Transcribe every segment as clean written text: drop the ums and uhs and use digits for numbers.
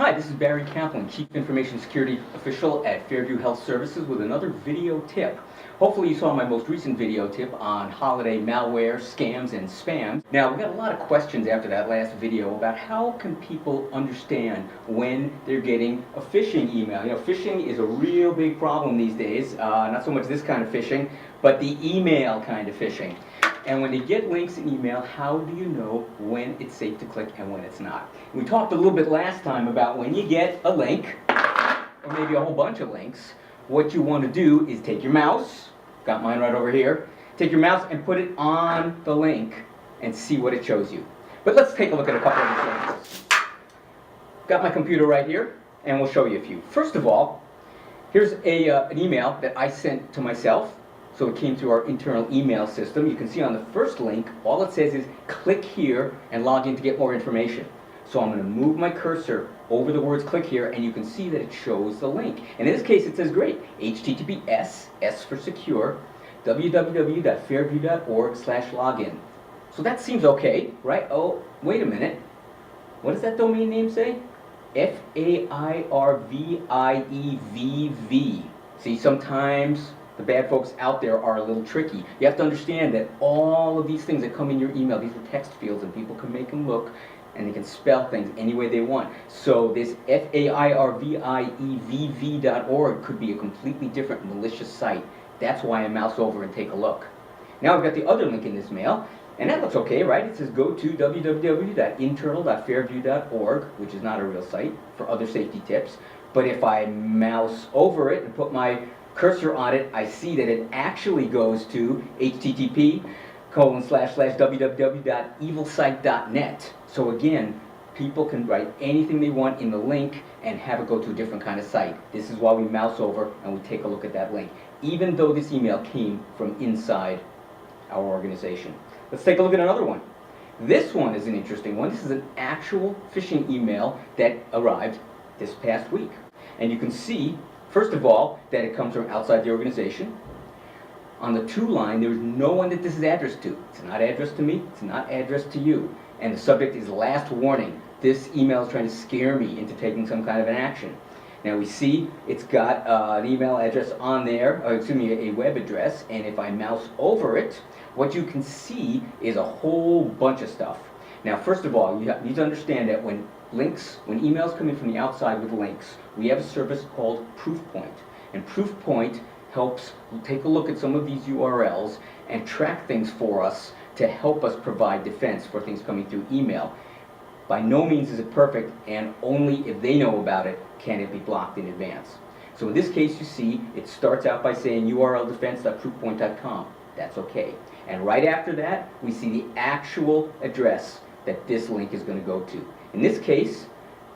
Hi, this is Barry Kaplan, Chief Information Security Official at Fairview Health Services with another video tip. Hopefully you saw my most recent video tip on holiday malware, scams, and spams. Now, we got a lot of questions after that last video about how can people understand when they're getting a phishing email. You know, phishing is a real big problem these days. Not so much this kind of phishing, but the email kind of phishing. And when they get links in email, how do you know when it's safe to click and when it's not? We talked a little bit last time about when you get a link, or maybe a whole bunch of links, what you want to do is take your mouse, got mine right over here, take your mouse and put it on the link and see what it shows you. But let's take a look at a couple of examples. Got my computer right here, and we'll show you a few. First of all, here's an email that I sent to myself. So it came through our internal email system. You can see on the first link, all it says is click here and log in to get more information. So I'm going to move my cursor over the words click here, and you can see that it shows the link. And in this case, it says great, HTTPS, S for secure, www.fairview.org/login. So that seems okay, right? Oh, wait a minute. What does that domain name say? FAIRVIEVV. See, sometimes the bad folks out there are a little tricky. You have to understand that all of these things that come in your email, these are text fields, and people can make them look, and they can spell things any way they want. So this FAIRVIEVV.org could be a completely different malicious site. That's why I mouse over and take a look. Now I've got the other link in this mail, and that looks okay, right? It says go to www.internal.fairview.org, which is not a real site, for other safety tips. But if I mouse over it and put my cursor on it, I see that it actually goes to http://www.evilsite.net. So again, people can write anything they want in the link and have it go to a different kind of site. This is why we mouse over and we take a look at that link, even though this email came from inside our organization. Let's take a look at another one. This one is an interesting one. This is an actual phishing email that arrived this past week. And you can see, first of all, that it comes from outside the organization. On the to line, there's no one that this is addressed to. It's not addressed to me, it's not addressed to you. And the subject is last warning. This email is trying to scare me into taking some kind of an action. Now we see it's got an email address on there, a web address, and if I mouse over it, what you can see is a whole bunch of stuff. Now first of all, you need to understand that when emails come in from the outside with links, we have a service called Proofpoint. And Proofpoint helps take a look at some of these URLs and track things for us to help us provide defense for things coming through email. By no means is it perfect, and only if they know about it can it be blocked in advance. So in this case, you see, it starts out by saying urldefense.proofpoint.com. That's okay. And right after that, we see the actual address that this link is going to go to. In this case,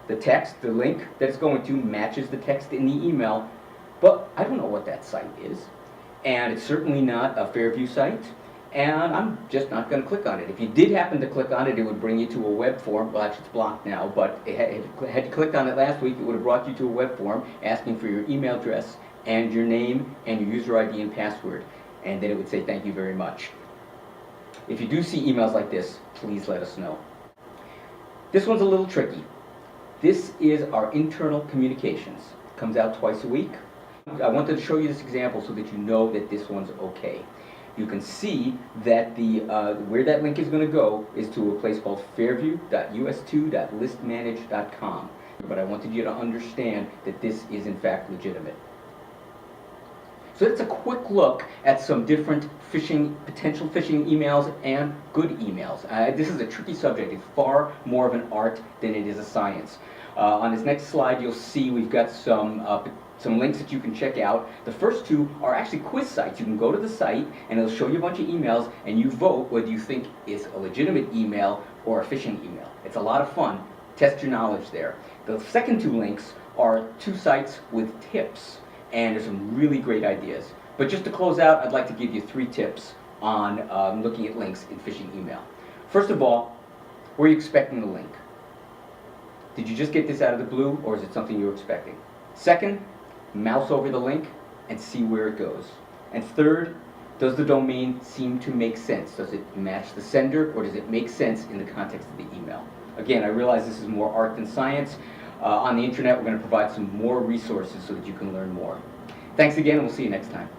the text, the link that it's going to matches the text in the email, but I don't know what that site is. And it's certainly not a Fairview site, and I'm just not going to click on it. If you did happen to click on it, it would bring you to a web form. Well, actually it's blocked now, but had you clicked on it last week, it would have brought you to a web form asking for your email address and your name and your user ID and password. And then it would say thank you very much. If you do see emails like this, please let us know. This one's a little tricky. This is our internal communications. It comes out twice a week. I wanted to show you this example so that you know that this one's okay. You can see that where that link is going to go is to a place called fairview.us2.listmanage.com. But I wanted you to understand that this is in fact legitimate. So that's a quick look at some different potential phishing emails and good emails. This is a tricky subject. It's far more of an art than it is a science. On this next slide, you'll see we've got some links that you can check out. The first two are actually quiz sites. You can go to the site, and it'll show you a bunch of emails, and you vote whether you think it's a legitimate email or a phishing email. It's a lot of fun. Test your knowledge there. The second two links are two sites with tips. And there's some really great ideas. But just to close out, I'd like to give you 3 tips on looking at links in phishing email. First of all, were you expecting the link? Did you just get this out of the blue, or is it something you were expecting? Second, mouse over the link and see where it goes. And third, does the domain seem to make sense? Does it match the sender, or does it make sense in the context of the email? Again, I realize this is more art than science. on the internet. We're going to provide some more resources so that you can learn more. Thanks again, and we'll see you next time.